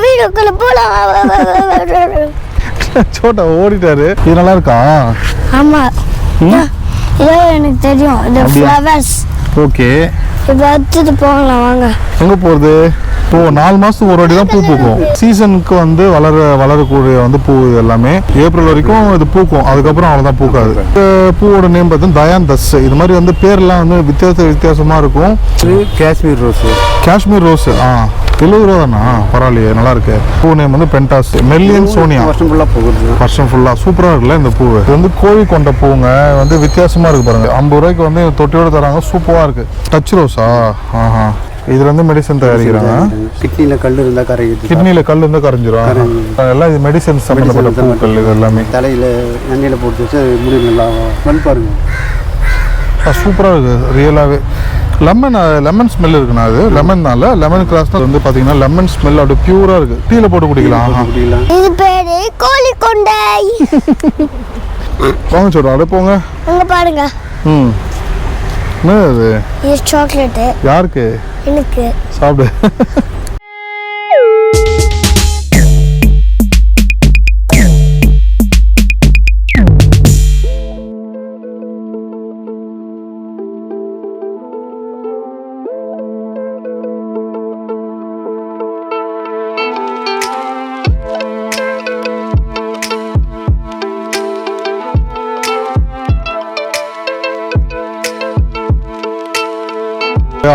வீடியோக்குள்ள போலாம். சோட்டா ஓடிட்டாரு. இது நல்லா இருக்கா? ஆமா, இதோ எனக்கு தெரியும். இது ஃப்ளவர்ஸ். ஓகே, இப்போ அடுத்து போகலாம் வாங்க. எங்க போறது? இப்போ 4 மாசத்துக்கு ஒரு வாட்டி தான் பூ பூக்கும். சீசனுக்கு வந்து வளரக்கூடிய வந்து பூ எல்லாமே ஏப்ரல் வரைக்கும் இது பூக்கும். அதுக்கப்புறம் அவ்வளோதான் பூக்காது. பூவோட நேம் பார்த்தீங்கன்னா தயாந்தஸ். இது மாதிரி வந்து பேர்லாம் வந்து வித்தியாசமா இருக்கும். காஷ்மீர் ரோஸ். காஷ்மீர் ரோஸ் 70 ரூபா தானா? பரவாயில்லையே, நல்லா இருக்கு. பூ நேம் வந்து பென்டாஸ். மெல்லியன் சோனியா. வருஷம் ஃபுல்லாக போகுது. வருஷம் ஃபுல்லா சூப்பரா இருக்குல்ல இந்த பூ. இது வந்து கோழி கொண்ட பூங்க, வந்து வித்தியாசமா இருக்கு பாருங்க. 50 ரூபாய்க்கு வந்து தொட்டியோட தராங்க. சூப்பரா இருக்கு. டச் ரோஸா? இதுல இருந்து மெடிசன் தயாரிக்கிறாங்க. கிட்னில கல் இருந்தா கரையுது. கிட்னில கல் இருந்தா கரைஞ்சிரும். எல்லாம் இது மெடிசன் சம்பந்தப்பட்ட பூக்கள். இது எல்லாமே தலையில எண்ணெயில போட்டு வச்சு முடி நல்லா ஸ்மெல் பாருங்க. சூப்பரா இருக்கு ரியலாவே. லெமன் ஸ்மெல் இருக்குண்ணா. அது லெமன்னால லெமன் கிராஸ் வந்து பாத்தீங்கன்னா லெமன் ஸ்மெல் அப்படியே பியூரா இருக்கு. டீல போட்டு குடிக்கலாம். இது பேரு கோழி கொண்டை. வாங்க சொல்றோம், அப்படியே போங்க. அங்க பாருங்க. என்ன இது? இது சாக்லேட். யாருக்கு? எனக்கு. சாப்பிடு.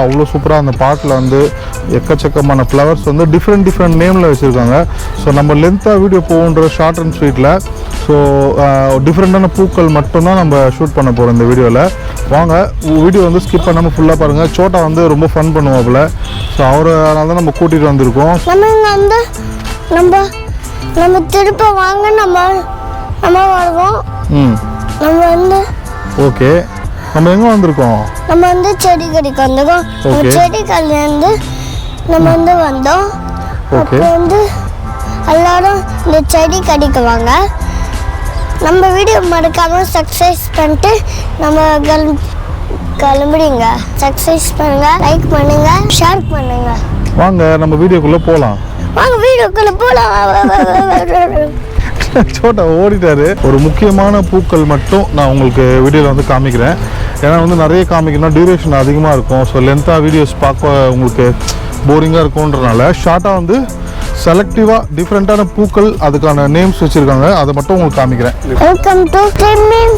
அவ்வளோ சூப்பராக அந்த பாட்டில் வந்து எக்கச்சக்கமான ஃப்ளவர்ஸ் வந்து டிஃப்ரெண்ட் நேமில் வச்சுருக்காங்க. ஸோ நம்ம லென்த்தாக வீடியோ போகுன்ற ஷார்ட் அண்ட் ஸ்வீட்டில். ஸோ டிஃப்ரெண்ட்டான பூக்கள் மட்டும்தான் நம்ம ஷூட் பண்ண போகிறோம் இந்த வீடியோவில். வாங்க, வீடியோ வந்து ஸ்கிப் பண்ணாமல் ஃபுல்லாக பாருங்கள். சோட்டா வந்து ரொம்ப ஃபன் பண்ணுவாப்புல. ஸோ அவரால் தான் நம்ம கூட்டிகிட்டு வந்திருக்கோம். நம்ம திருப்ப வாங்க நம்ம வருவோம். நம்ம வந்து ஓகே, நம்ம எங்கே வந்திருக்கோம்? நம்ம வந்து செடி கடைக்கு வந்திருக்கோம். செடி கடையிலேருந்து நம்ம வந்து வந்தோம். அப்போ வந்து எல்லாரும் இந்த செடி கடைக்கு வாங்க. நம்ம வீடியோ மறக்காமல் சப்ஸ்கிரைப் பண்ணிட்டு நம்ம கிளம்பிடுங்க. சப்ஸ்கிரைப் பண்ணுங்க, லைக் பண்ணுங்க, ஷேர் பண்ணுங்க. வாங்க நம்ம வீடியோக்குள்ளே போகலாம். வாங்க வீடியோக்குள்ளே போகலாம். சோட்டா ஓடிட்டாரு. ஒரு முக்கியமான பூக்கள் மட்டும் நான் உங்களுக்கு வீடியோவில் வந்து காமிக்கிறேன். ஏன்னா வந்து நிறைய காமிக்கணும், டியூரேஷன் அதிகமாக இருக்கும். ஸோ லென்த்தாக வீடியோஸ் பார்க்க உங்களுக்கு போரிங்காக இருக்கும்ன்றனால ஷார்ட்டாக வந்து செலக்டிவாக டிஃப்ரெண்ட்டான பூக்கள் அதுக்கான நேம்ஸ் வச்சுருக்காங்க. அதை மட்டும் உங்களுக்கு காமிக்கிறேன். Welcome to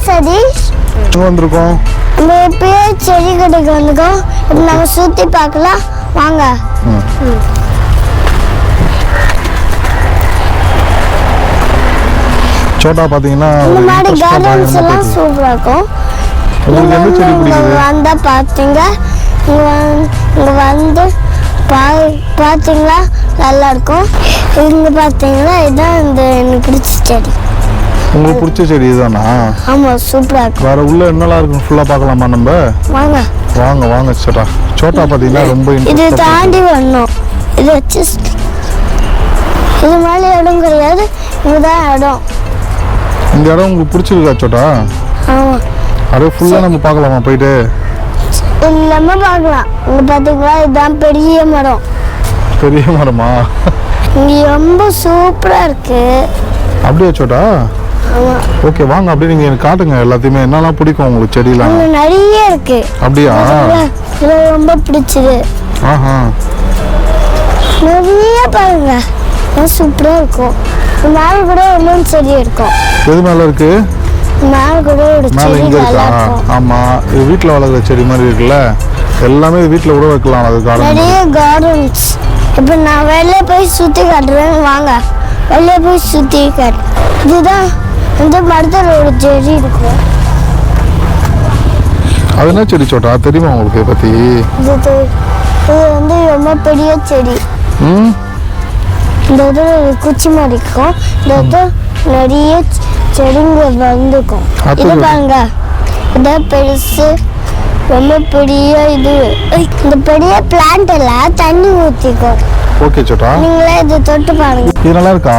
Satish. எங்கே வந்திருக்கோம்? நம்ம எப்பயே செடி கடைக்கு வந்திருக்கோம். இப்போ நம்ம சுற்றி பார்க்கலாம் வாங்க. சோட்டா பார்த்தீங்கன்னா இந்த மாதிரி கார்டன்ஸ் எல்லாம் சூப்பராக இருக்கும். வந்தா பார்த்தீங்க, இங்கே வந்து பார்த்தீங்களா நல்லா இருக்கும். இங்கே பார்த்தீங்களா இதுதான் எனக்கு பிடிச்ச செடி. உங்களுக்கு பிடிச்ச செடி இதுதானா? ஆமாம், சூப்பராக இருக்கும். வேறு உள்ள என்னெல்லாம் இருக்குன்னு ஃபுல்லாக பார்க்கலாமா நம்ம? வாங்க வாங்க வாங்க. சோட்டா பார்த்தீங்கன்னா ரொம்ப இது தாண்டி வரணும். இது வச்சு இது மேலே இடம் கிடையாது, இதுதான் இடம். இந்த இடம் உங்களுக்கு பிடிச்சிருக்கா சோட்டா? ஆமாம். அப்படியே ஃபுல்லாக நம்ம பார்க்கலாமா போயிட்டு? இல்லாமல் பார்க்கலாம். இங்கே பார்த்தீங்களா இதுதான் பெரிய மரம். பெரிய மரமா? இங்கே ரொம்ப சூப்பராக இருக்கு. அப்படியே சோட்டா? ஆமாம். ஓகே, வாங்க அப்படியே நீங்கள் எனக்கு காட்டுங்க எல்லாத்தையுமே. என்னெல்லாம் பிடிக்கும் உங்களுக்கு செடியெலாம்? இங்கே நிறைய இருக்கு. அப்படியா? இது ரொம்ப பிடிச்சது. நிறைய பாருங்க, சூப்பராக இருக்கும். மேலே கூட இன்னொன்று செடி இருக்கும். எது மேலே இருக்கு? மேலே கூட ஒரு செடி நல்லா இருக்கும். ஆமாம், இது வீட்டில் வளர்க்குற செடி மாதிரி இருக்குல்ல. எல்லாமே வீட்டில் கூட வைக்கலாம். அது நிறைய கார்டன்ஸ். இப்போ நான் வெளியே போய் சுற்றி காட்டுறேன் வாங்க. வெளியே போய் சுற்றி காட்டு. இதுதான் இந்த மரத்தில் ஒரு செடி இருக்கு. அது என்ன செடி சோட்டா தெரியுமா உங்களுக்கு பற்றி? இது வந்து ரொம்ப பெரிய செடி. இந்த இடத்துல குச்சி மாதிரி இருக்கும். இந்த இடத்துல நிறைய செடிங்க வந்துருக்கும். இது பாருங்க, இதான் பெருசு, ரொம்ப பெரிய இது. இந்த பெரிய பிளான்ட் எல்லாம் தண்ணி ஊற்றிக்கும். ஓகே சோட்டா, நீங்களே இதை தொட்டு பாருங்க. இது நல்லா இருக்கா?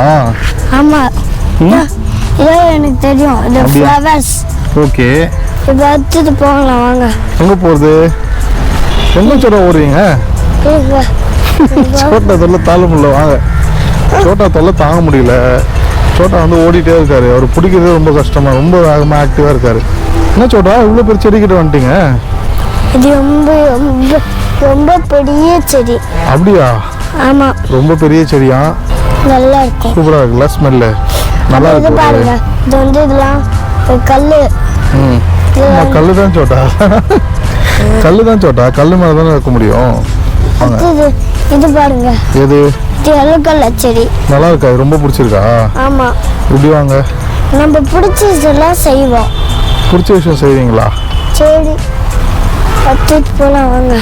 ஆமா, இதோ எனக்கு தெரியும். இது ஃப்ளவர்ஸ். ஓகே, இப்போ அடுத்து போகலாம் வாங்க. எங்கே போகிறது? எங்கே சோட்டா ஓடுறீங்க? சோட்டா சொல்ல தாளமுள்ள வாங்க. சோட்டா தொல்லை தாங்க முடியல. சோட்டா வந்து ஓடிட்டே இருக்காரு. அவர் பிடிக்கிறதே ரொம்ப கஷ்டமா, ரொம்ப வேகமாக ஆக்டிவாக இருக்காரு. என்ன சோட்டா இவ்வளோ பெரிய செடிக்கிட்ட வந்துட்டீங்க? இது ரொம்ப ரொம்ப ரொம்ப பெரிய செடி. அப்படியா? ஆமா, ரொம்ப பெரிய செடியா? நல்லா இருக்கும். சூப்பராக இருக்குல்ல? ஸ்மெல்லு நல்லா இருக்கு பாருங்க. இது வந்து இதெல்லாம் கல்லு. கல்லு தான் சோட்டா. கல்லு தான் சோட்டா. கல்லு மேலே தானே வைக்க முடியும். இது பாருங்க. எது? எல்லோ செடி. நல்லா இருக்கா? ரொம்ப பிடிச்சிருக்கா? ஆமா. இப்படி வாங்க. நம்ம பிடிச்சதெல்லாம் செய்வோம். பிடிச்ச விஷயம் செய்வீங்களா? சரி, கத்திட்டு போலாம் வாங்க.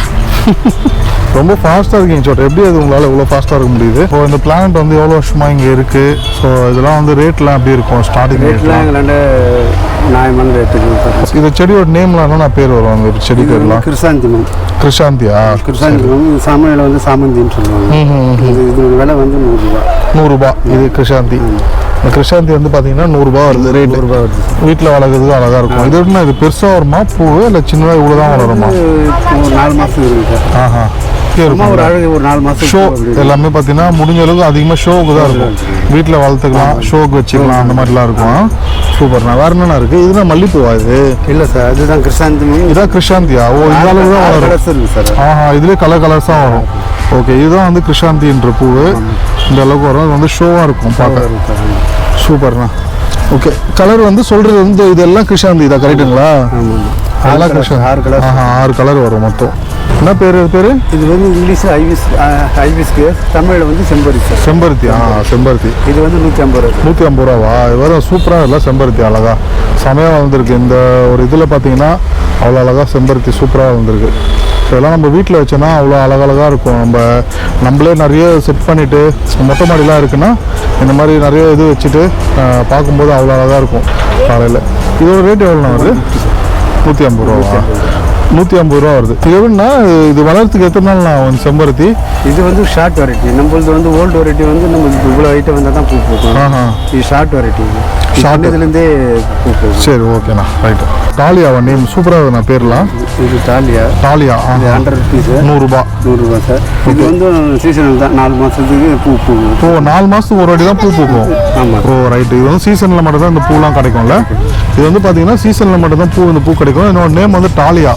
ரொம்ப ஃபாஸ்ட்டாக இருக்கீங்க சோட்டா. எப்படி அது உங்களால் இவ்வளோ ஃபாஸ்ட்டாக இருக்க முடியுது? இப்போ இந்த பிளான்ட் வந்து எவ்வளோ வருஷமாக இங்கே இருக்குது? ஸோ இதெல்லாம் வந்து ரேட்லாம் எப்படி இருக்கும்? ஸ்டார்டிங் ரேட்லாம் நியாயமான ரேட்டு. இந்த செடியோட நேம்லாம் நான் பேர் வரும் அந்த செடி பேர்லாம்? கிருஷாந்திமம். கிருஷாந்தியா? கிருஷாந்திமம். சாமியில் வந்து சாமந்தின்னு சொல்லுவாங்க. இது விலை வந்து 100 ரூபா. 100 ரூபா. இது கிருஷாந்தி. இந்த கிருஷாந்தி வந்து பார்த்தீங்கன்னா 100 ரூபா வருது. ரேட் 100 ரூபா வருது. வீட்டில் வளர்க்குறதுக்கு அழகாக இருக்கும். இது எப்படின்னா இது பெருசாக வருமா பூ, இல்லை சின்னதாக இவ்வளோ தான் வளருமா? ஒரு 4 மாதம் இருக்குது சார். ஆஹா, ஒரு அழகு. ஒரு 4 மாதம் ஷோ எல்லாமே பார்த்தீங்கன்னா முடிஞ்ச அளவுக்கு அதிகமாக ஷோவுக்கு தான் இருக்கும். வீட்டில் வளர்த்துக்கலாம், ஷோவுக்கு வச்சுக்கலாம், அந்த மாதிரிலாம் இருக்கும். சூப்பர்ண்ணா. வேற என்னென்ன இருக்குது? இதுதான் மல்லிப்பூவா? இது இல்லை சார், அதுதான் கிருஷாந்தி. இதான் கிருஷாந்தியா? ஓ, இந்த அளவு தான் வளரும் சார். ஆஹா, இதுலேயே கலர்ஸாக வரும். ஓகே, இதுதான் வந்து கிருஷாந்தின்ற பூவு. இந்த அளவுக்கு வரும். அது வந்து ஷோவாக இருக்கும் பார்க்க. சூப்பர்ண்ணா. ஓகே, கலர் வந்து சொல்கிறது வந்து இதெல்லாம் கிருஷாந்தி தான், கரெக்டுங்களா? அதெல்லாம் கிருஷாந்தி. 6 கலர். 6 கலர் வரும் மொத்தம். என்ன பேர்? இது பேர்? இது வந்து இங்கிலீஷ் ஐவிஸ்க்கு, தமிழில் வந்து செம்பருத்தி. செம்பருத்தி. செம்பருத்தி. இது வந்து 150 ரூபா. 150 ரூபாவா? இது வர சூப்பராக இல்லை செம்பருத்தி, அழகா செமையாக வளர்ந்துருக்கு. இந்த ஒரு இதில் பார்த்தீங்கன்னா அவ்வளோ அழகாக செம்பருத்தி சூப்பராக வளர்ந்துருக்கு. ஸோ இதெல்லாம் நம்ம வீட்டில் வச்சோன்னா அவ்வளோ அழகழகாக இருக்கும். நம்மளே நிறைய செட் பண்ணிவிட்டு மொட்டை மாடிலாம் இருக்குன்னா இந்த மாதிரி நிறைய இது வச்சுட்டு பார்க்கும்போது அவ்வளோ அழகாக இருக்கும் காலையில். இதோட ரேட் எவ்வளோண்ணா வருது? 150 ரூபா. 150 ரூபா வருது. இது எப்படின்னா இது வளர்றதுக்கு எத்தனை நாள் ஆகும் செம்பருத்தி? இது வந்து ஷார்ட் வெரைட்டி. நம்மளது வந்து ஓல்டு வெரைட்டி வந்து நம்மளுக்கு இவ்வளோ ஐட்டம் வந்தால் தான் பூ பூக்கும். இது ஷார்ட் வெரைட்டி. ஷார்ட் இதுலேருந்தே பூ பூக்கும். சரி, ஓகேண்ணா. ரைட்டு. டாலியாவா நேம்? சூப்பராக இருக்குண்ணா பேர்லாம். இது டாலியா. 100 rupees. 100 ரூபா. 100 ரூபா சார். இது வந்து சீசனல் தான். 4 மாதத்துக்கு பூ பூக்கும். ஓ, 4 மாதத்துக்கு ஒரு வாட்டி தான் பூ பூக்கும். ஆமாம். ஓ, ரைட்டு. இது வந்து சீசனில் மட்டும் தான் இந்த பூலாம் கிடைக்கும்ல? இது வந்து பார்த்தீங்கன்னா சீசனில் மட்டும் தான் இந்த பூ கிடைக்கும். என்னோட நேம் வந்து டாலியா.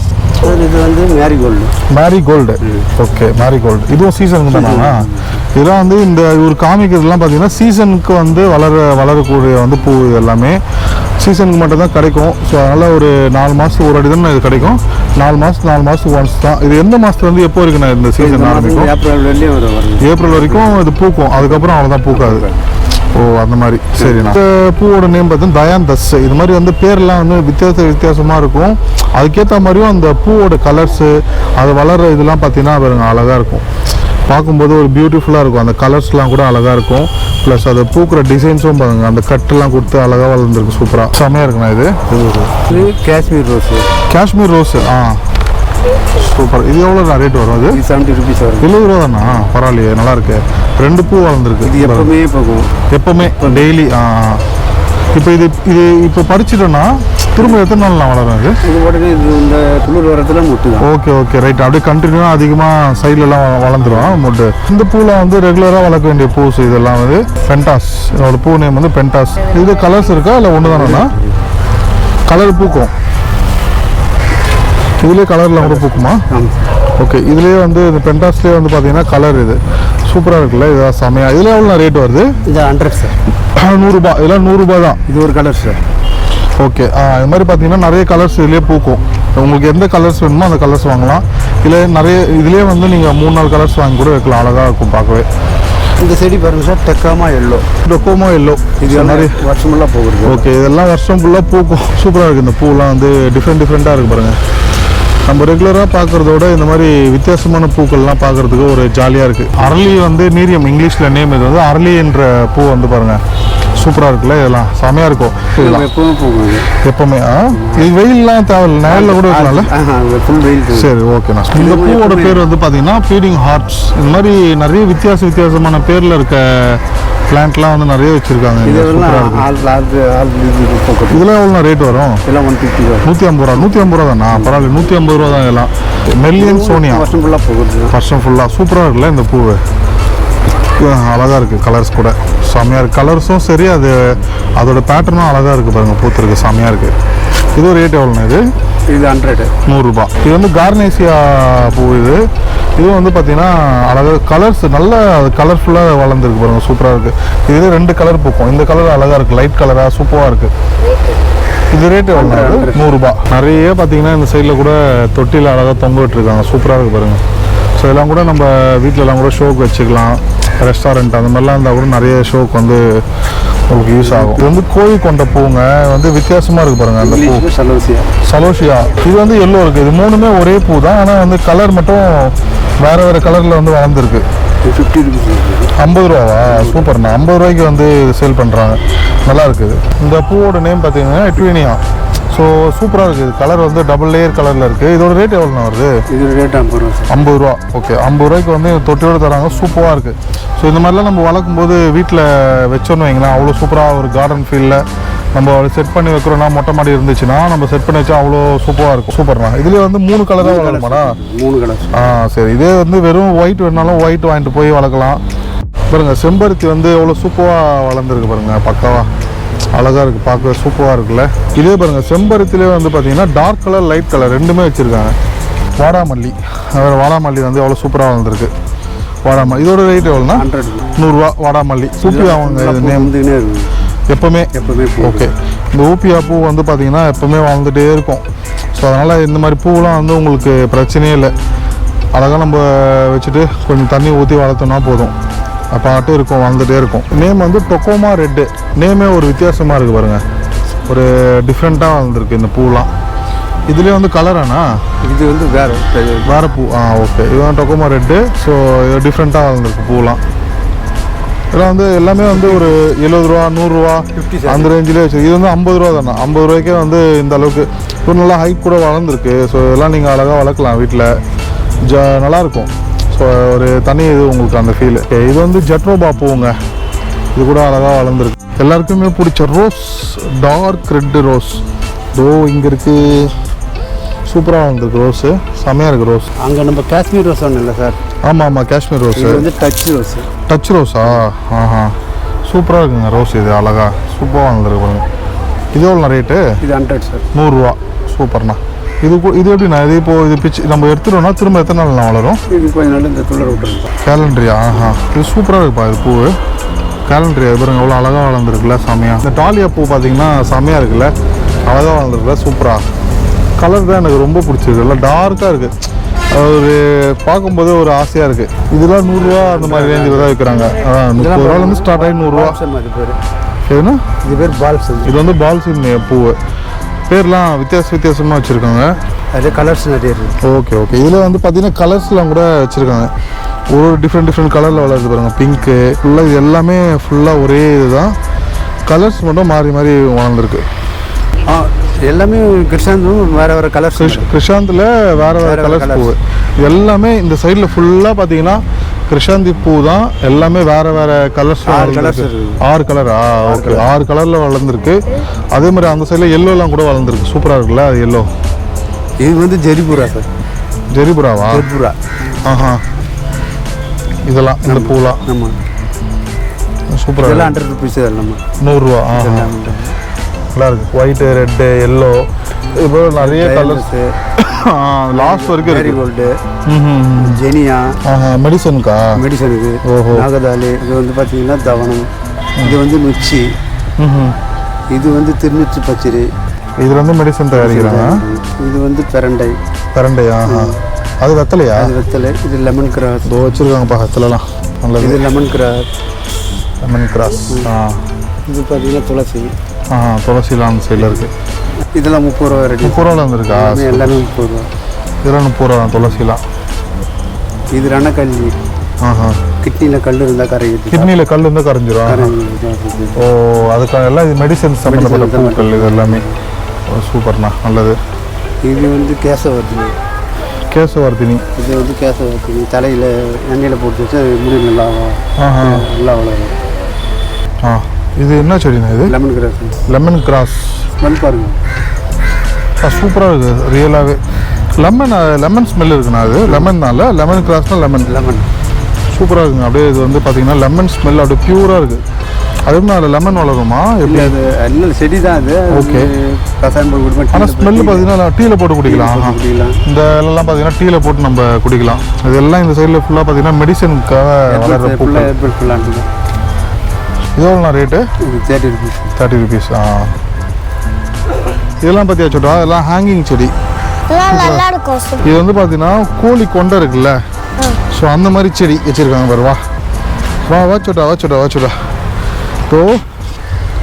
இது வந்து மேரிகோல்டு. மேரிகோல்டு. Okay, marigold. இதுவும் சீசனுக்கு தானா? இதெல்லாம் வந்து இந்த ஒரு காமிக்கிறதுலாம் பார்த்தீங்கன்னா சீசனுக்கு வந்து வளரக்கூடிய வந்து பூ. இது எல்லாமே சீசனுக்கு மட்டும் தான் கிடைக்கும். ஸோ அதனால் ஒரு 4 மாதத்துக்கு ஒரு வாட்டி தான் இது கிடைக்கும். 4 மாதத்துக்கு ஒன்ஸ் தான். இது எந்த மாதத்துலேருந்து எப்போ இருக்குண்ணா இந்த சீசன் ஆரம்பிக்கும்? ஏப்ரல் வரைக்கும் இது பூக்கும். அதுக்கப்புறம் அவ்வளோதான் பூக்காது. ஓ, அந்த மாதிரி. சரிண்ணா. இந்த பூவோட நேம் பார்த்தீங்கன்னா தயாந்தஸ். இது மாதிரி வந்து பேர்லாம் வந்து வித்தியாசமாக இருக்கும். அதுக்கேற்ற மாதிரியும் அந்த பூவோட கலர்ஸு அது வளர்கிற இதெல்லாம் பார்த்தீங்கன்னா பாருங்க அழகாக இருக்கும். பார்க்கும்போது ஒரு பியூட்டிஃபுல்லாக இருக்கும். அந்த கலர்ஸ்லாம் கூட அழகாக இருக்கும். ப்ளஸ் அதை பூக்கிற டிசைன்ஸும் பாருங்க, அந்த கட்டெல்லாம் கொடுத்து அழகாக வளர்ந்துருக்கு. சூப்பராக செம்மையாக இருக்குண்ணா. இது Kashmir rose. Kashmir rose. Super. இது எவ்வளோ ரேட் வரும்? அது 70 rupees வரும். 70 ரூபா தானா? பரவாயில்லையே, நல்லா இருக்கு. 2 பூ வளர்ந்துருக்கு. இது எப்பவுமே போகும். எப்பவுமே டெய்லி. இப்போ இப்போ பறிச்சிட்டோன்னா திரும்ப எத்தனை நாள் வளரும்? இது உடனே இந்த குளிர் வரத்துல முட்டு தான். Okay right. அப்படியே கண்டினியூவாக அதிகமாக சைட்லலாம் வளர்ந்துடும் முட்டு. இந்த பூவில் வந்து ரெகுலராக வளர்க்க வேண்டிய பூஸ் இதெல்லாம் வந்து பென்டாஸ். என்னோட பூ நேம் வந்து பென்டாஸ். இது கலர்ஸ் இருக்கா இல்லை ஒன்று தானேண்ணா? கலர் பூக்கும். இதுலேயே கலரில் கூட பூக்குமா? ஓகே. இதுலேயே வந்து இந்த பென்டாஸ்லேயே வந்து பார்த்தீங்கன்னா கலர் இது சூப்பராக இருக்குல்ல? இதான் செமையாக. இதில் எவ்வளோ ரேட் வருது? இது 100 சார். 100 ரூபா. இதெல்லாம் 100 ரூபா தான். இது ஒரு கலர் சார். ஓகே. இது மாதிரி பார்த்தீங்கன்னா நிறைய கலர்ஸ் இதுலேயே பூக்கும். உங்களுக்கு எந்த கலர்ஸ் வேணுமோ அந்த கலர்ஸ் வாங்கலாம். இல்லை நிறைய இதுலேயே வந்து நீங்கள் 3-4 கலர்ஸ் வாங்கி கூட வைக்கலாம். அழகாக இருக்கும் பார்க்கவே. இந்த செடி பாருங்க சார், டெக்கோமா எல்லோ. இது மாதிரி வருஷம் ஃபுல்லாக போகுது. ஓகே, இதெல்லாம் வருஷம் ஃபுல்லாக பூக்கும். சூப்பராக இருக்குது. இந்த பூலாம் வந்து டிஃப்ரெண்ட்டாக இருக்குது பாருங்கள். நம்ம ரெகுலராக பார்க்குறதோட இந்த மாதிரி வித்தியாசமான பூக்கள்லாம் பார்க்குறதுக்கு ஒரு ஜாலியாக இருக்குது. அரளி வந்து நீரியம் இங்கிலீஷில் நேம். இது வந்து அரளின்ற பூ வந்து பாருங்கள் சூப்பராக இருக்குல்ல? இதெல்லாம் செமையாக இருக்கும். எப்பவுமே போகும். எப்பவுமே. இது வெயில்லாம் தேவையில்லை, நேரில் கூட இருக்கனால ஃபுல் வெயில். சரி, ஓகேண்ணா. இந்த பூவோட பேர் வந்து பார்த்தீங்கன்னா ஃபீடிங் ஹார்ட்ஸ். இந்த மாதிரி நிறைய வித்தியாசமான பேரில் இருக்க பிளான்ட்லாம் வந்து நிறைய வச்சுருக்காங்க. இதெல்லாம் எவ்வளோ ரேட் வரும்? 150 ரூபா. 150 ரூபா தானா? பரவாயில்ல, 150 ரூபா தான். இதெல்லாம் மெல்லியன் சோனியா. வருஷம் ஃபுல்லாக போகுது. வருஷம் ஃபுல்லாக. சூப்பராக இருக்குல்ல இந்த பூவு? அழகாக இருக்குது. கலர்ஸ் கூட செம்மையாக இருக்குது. கலர்ஸும் சரி, அதோட பேட்டர்னும் அழகாக இருக்குது பாருங்கள். பூத்துருக்கு, செம்மையாக இருக்குது. இது ஒரு ரேட் எவ்வளோண்ணா? இது 100 100 இது வந்து கார்னேசியா பூ. இது வந்து பார்த்தீங்கன்னா அழகாக கலர்ஸ் நல்ல கலர்ஃபுல்லாக வளர்ந்துருக்கு பாருங்கள். சூப்பராக இருக்குது. இது 2 கலர் பூக்கும். இந்த கலர் அழகாக இருக்குது, லைட் கலராக சூப்பராக இருக்குது. இது ரேட் எவ்வளோ? 100 நிறைய பார்த்தீங்கன்னா இந்த சைடில் கூட தொட்டியில் அழகாக தொங்க விட்டுருக்காங்க. சூப்பராக இருக்குது பாருங்கள். ஸோ இதெல்லாம் கூட நம்ம வீட்டிலலாம் கூட ஷோக்கு வச்சுக்கலாம். ரெஸ்டாரண்ட் அந்த மாதிரிலாம் இருந்தால் கூட நிறைய ஷோக்கு வந்து உங்களுக்கு யூஸ் ஆகும். இது வந்து கோழி கொண்ட பூங்க, வந்து வித்தியாசமாக இருக்குது பாருங்கள். அந்த பூ சலோஷியா. இது வந்து எல்லோ இருக்குது. இது 3மே ஒரே பூ தான், ஆனால் வந்து கலர் மட்டும் வேறு வேறு கலரில் வந்து வளர்ந்துருக்கு. 50 rupees. 50 ரூபாவா? சூப்பர்ண்ணா. 50 ரூபாய்க்கு வந்து சேல் பண்ணுறாங்க. நல்லா இருக்குது. இந்த பூவோட நேம் பார்த்தீங்கன்னா எட்வினியா. ஸோ சூப்பராக இருக்குது. கலர் வந்து டபுள் லேயர் கலரில் இருக்குது. இதோட ரேட் எவ்வளோண்ணா வருது? இது ரேட் 50 ரூபா. 50 ரூபா. ஓகே, 50 ரூபாய்க்கு வந்து தொட்டியோடு தராங்க. சூப்பராக இருக்குது. ஸோ இந்த மாதிரிலாம் நம்ம வளர்க்கும் போது வீட்டில் வச்சோன்னு வைங்களேன், அவ்வளோ சூப்பராக ஒரு கார்டன் ஃபீல்டில் நம்ம செட் பண்ணி வைக்கிறோன்னா, மொட்டை மாடி இருந்துச்சுன்னா நம்ம செட் பண்ணி வச்சா அவ்வளோ சூப்பராக இருக்கும். சூப்பர்ண்ணா. இதுலேயே வந்து 3 கலராக வளருமாடா? 3 கலர். சரி. இதே வந்து வெறும் ஒயிட் வேணாலும் ஒயிட் வாங்கிட்டு போய் வளர்க்கலாம். பாருங்கள், செம்பருத்தி வந்து எவ்வளோ சூப்பராக வளர்ந்துருக்கு பாருங்கள். பக்காவாக அழகாக இருக்குது, பார்க்க சூப்பராக இருக்குல்ல. இதே பாருங்கள், செம்பருத்திலே வந்து பார்த்தீங்கன்னா டார்க் கலர், லைட் கலர் 2மே வச்சுருக்காங்க. வாடாமல்லி, வாடாமல்லி வந்து எவ்வளோ சூப்பராக வளர்ந்துருக்கு. வாடாமல்லி இதோட ரேட் எவ்வளோண்ணா? 100 ரூபா. வாடாமல்லி ஊப்பியா அவங்க இது நேம் எப்போவுமே. ஓகே. இந்த ஊப்பியா பூ வந்து பார்த்தீங்கன்னா எப்போவுமே வளர்ந்துகிட்டே இருக்கும். ஸோ அதனால் இந்த மாதிரி பூவெலாம் வந்து உங்களுக்கு பிரச்சனையே இல்லை. அழகாக நம்ம வச்சுட்டு கொஞ்சம் தண்ணி ஊற்றி வளர்த்தோம்னா போதும், பாட்டு இருக்கும், வளர்ந்துட்டே இருக்கும். நேம் வந்து டொக்கோமா ரெட்டு. நேமே ஒரு வித்தியாசமாக இருக்குது பாருங்கள். ஒரு டிஃப்ரெண்ட்டாக வளர்ந்துருக்கு இந்த பூலாம். இதுலேயே வந்து கலரானா? இது வந்து வேறு பூ. ஓகே. இது வந்து டொக்கோமா ரெட்டு. ஸோ இது டிஃப்ரெண்ட்டாக வளர்ந்துருக்கு பூலாம். இதெல்லாம் வந்து எல்லாமே வந்து ஒரு 70 ரூபா, 100 ரூபா அந்த ரேஞ்சிலே வச்சு. இது வந்து 50 ரூபா தானே. 50 ரூபாய்க்கே வந்து இந்த அளவுக்கு ஒரு நல்லா ஹைட் கூட வளர்ந்துருக்கு. ஸோ இதெல்லாம் நீங்கள் அழகாக வளர்க்கலாம் வீட்டில். நல்லாயிருக்கும். ஸோ ஒரு தனி இது உங்களுக்கு அந்த ஃபீல். இது வந்து ஜட்ரோபா பூங்க. இது கூட அழகாக வளர்ந்துருக்கு. எல்லாருக்குமே பிடிச்ச ரோஸ், டார்க் ரெட்டு ரோஸ். இங்கே இருக்குது. சூப்பராக வளர்ந்துருக்கு ரோஸு. செம்மையாக இருக்குது ரோஸ். அங்கே நம்ம காஷ்மீர் ரோஸ் ஒன்றும் இல்லை சார்? ஆமாம், காஷ்மீர் ரோஸ். இது வந்து டச் ரோஸா? சூப்பராக இருக்குங்க ரோஸ். இது அழகாக சூப்பராக வளர்ந்துருக்கு பாருங்க. இது எவ்வளோ ரேட்டு? இது 100 சார். 100 ரூபா. சூப்பர்ண்ணா. இது எப்படிண்ணா? இது இப்போது இது பிச்சு நம்ம எடுத்துட்டோம்னா திரும்ப எத்தனை நாள்ண்ணா வளரும்? இது கொஞ்சம் நாள் இந்த துளர் விட்டுருக்கோம். கேலண்ட்ரியா? இது சூப்பராக இருக்குப்பா இது பூ. கேலண்ட்ரியா இது பாருங்க, எவ்வளோ அழகாக வளர்ந்துருக்குல்ல, செம்மையாக. இந்த டாலியா பூ பார்த்தீங்கன்னா செம்மையாக இருக்குல்ல, அழகாக வளர்ந்துருக்குல்ல, சூப்பராக. கலர் தான் எனக்கு ரொம்ப பிடிச்சிருக்கு. எல்லாம் டார்க்காக இருக்குது. ஒரு பார்க்கும்போது ஒரு ஆசையாக இருக்குது. இதெல்லாம் 100 ரூபா அந்த மாதிரி ரேஞ்சில் தான் விற்கிறாங்க. 30 ரூபாலேருந்து ஸ்டார்ட் ஆகி 100 ரூபா. எதுனா இது பேர் பால்சம். இது வந்து பால்சின் பூ. பேர்லாம் வித்தியாசமாக வச்சுருக்காங்க. அதே கலர்ஸ் நிறைய இருக்குது. ஓகே. இதில் வந்து பார்த்தீங்கன்னா கலர்ஸ்லாம் கூட வச்சுருக்காங்க. ஒரு டிஃப்ரெண்ட் கலரில் வளருது பாருங்கள். பிங்க்கு ஃபுல்லாக, இது எல்லாமே ஃபுல்லாக ஒரே இது தான். கலர்ஸ் மட்டும் மாறி வளர்ந்துருக்கு. எல்லாமே கிருஷாந்தும் வேறு கலர்ஸ். கிருஷாந்தில் வேறு கலர்ஸ் பூ. எல்லாமே இந்த சைடில் ஃபுல்லாக பார்த்தீங்கன்னா கிருஷாந்தி பூ தான். எல்லாமே வேறு கலர்ஸ். 6 கலரா? ஓகே. 6 கலரில் வளர்ந்துருக்கு. அதே மாதிரி அந்த சைடில் எல்லோலாம் கூட வளர்ந்துருக்கு. சூப்பராக இருக்குல்ல அது எல்லோ. இது வந்து ஜெரிபுரா சார். ஜெரிபுராவா? ஜெரிபுரா. இதெல்லாம் இந்த பூலாம். ஆமாம், சூப்பராக. இதெல்லாம் 100 ருபீஸ். நம்ம 100 ரூபா. நல்லா இருக்குது. ஒயிட்டு, ரெட்டு, எல்லோ, இப்போ நிறைய கலர்ஸு லாஸ்ட் வரைக்கும் மேரிகோல்டு, ஜெனியா, மெடிசனுக்கு. ஓஹோ. நாகதாலி. இது வந்து பார்த்தீங்கன்னா தவனம். இது வந்து நுச்சி. இது வந்து திருநூச்சி பச்சரி. இதில் வந்து மெடிசன் தயாரிக்கிறாங்க. இது வந்து பிரண்டையா? அது வெத்தலையா? அது வெத்தலை. இது லெமன் கிராஸ். இதோ வச்சுருக்காங்கப்பா வெத்தலைலாம். நல்லது. இது லெமன் கிராஸ். இது பார்த்தீங்கன்னா துளசி. துளசிலாம் அந்த சைடில் இருக்குது. இதெல்லாம் 30 ரூபா ரேட். 30 ரூபாவில் வந்துருக்கா? எல்லாமே 30 ரூபா. இதெல்லாம் 30 ரூபா துளசிலாம். இது ரணக்கல்லி. கிட்னியில் கல் இருந்தால் கரையுது. கிட்னியில் கல் இருந்தால் கரைஞ்சிரும். ஓ, அதுக்காக எல்லாம் இது மெடிசன் சம்மந்தப்பட்ட பூக்கள் இது எல்லாமே. சூப்பர்ண்ணா, நல்லது. இது வந்து கேசவர்த்தினி. இது வந்து கேசவர்த்தினி. தலையில் எண்ணெயில் போட்டு வச்சு முடி நல்லா வளரும். இது என்ன செடினா? இது லெமன் கிராஸ். ஸ்மெல் பாருங்க, சூப்பராக இருக்குது ரியலாகவே. லெமன் ஸ்மெல் இருக்குண்ணா. அது லெமன்னால லெமன் கிராஸ்னால் லெமன். சூப்பராக இருக்குங்க. அப்படியே இது வந்து பார்த்தீங்கன்னா லெமன் ஸ்மெல் அப்படியே பியூராக இருக்குது. அது எப்படி அதில் லெமன் வளருமா எப்படி? அது இல்லை செடி தான் அது. ஓகே. கசாயம் போட்டு குடிப்போம். ஆனால் ஸ்மெல்லு பார்த்தீங்கன்னா டீயில் போட்டு குடிக்கலாம். இந்த இதெல்லாம் பார்த்தீங்கன்னா டீயில் போட்டு நம்ம குடிக்கலாம். இதெல்லாம் இந்த சைடில் ஃபுல்லாக பார்த்தீங்கன்னா மெடிசனுக்காக வளர்கிற ஃபுல்லாக. இது எவ்வளோண்ணா ரேட்டு? 30 rupees. 30 rupees. இதெல்லாம் பார்த்தியா சோட்டா, இதெல்லாம் ஹேங்கிங் செடி. இது வந்து பார்த்தீங்கன்னா கோழி கொண்டை இருக்குல்ல, ஸோ அந்த மாதிரி செடி வச்சுருக்காங்க பாரு. வா வா வா சோட்டா, வா சோட்டா, வா சோட்டா. ஸோ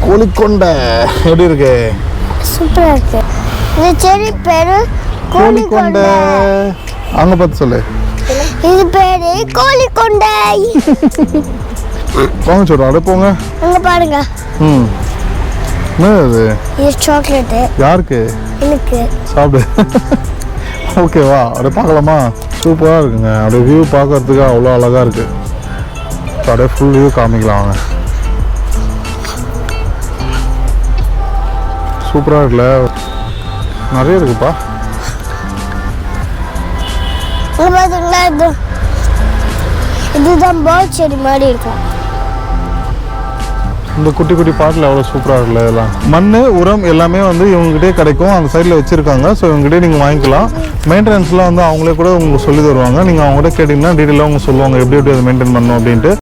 கோழி கொண்டை எப்படி இருக்கு? சூப்பராக இருக்கு. இந்த செடி பேரு கோழி கொண்டை. அங்கே பார்த்து சொல்லு. இது பேரு கோழி கொண்டை. வாங்க சோட்டா, அப்படியே போங்க. அங்கே பாருங்க. என்ன இது? இது சாக்லேட்டு. யாருக்கு? எனக்கு. சாப்பிடு. ஓகேவா, அப்படியே பார்க்கலாமா? சூப்பராக இருக்குங்க. அப்படியே வியூ பார்க்கறதுக்கு அவ்வளோ அழகாக இருக்குது. அப்படியே ஃபுல் வியூ காமிக்கலாம் வாங்க. சூப்பராக இருக்குல்ல, நிறைய இருக்குப்பா. பார்த்தீங்களா, இதுதான் பேர்ட் செடி மாதிரி இருக்கும். இந்த குட்டி குட்டி பாட்டில் எவ்வளோ சூப்பராக இருக்குல்ல. இதெல்லாம் மண் உரம் எல்லாமே வந்து இவங்ககிட்டே கிடைக்கும். அந்த சைடில் வச்சுருக்காங்க. ஸோ இவங்ககிட்டே நீங்கள் வாங்கிக்கலாம். மெயின்டெனன்ஸ்லாம் வந்து அவங்களே கூட உங்களுக்கு சொல்லி தருவாங்க. நீங்கள் அவங்ககிட்ட கேட்டிங்கன்னா டீட்டெயிலாக அவங்க சொல்லுவாங்க எப்படி எப்படி அதை மெயின்டைன் பண்ணணும் அப்படின்ட்டு.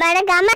மறக்காம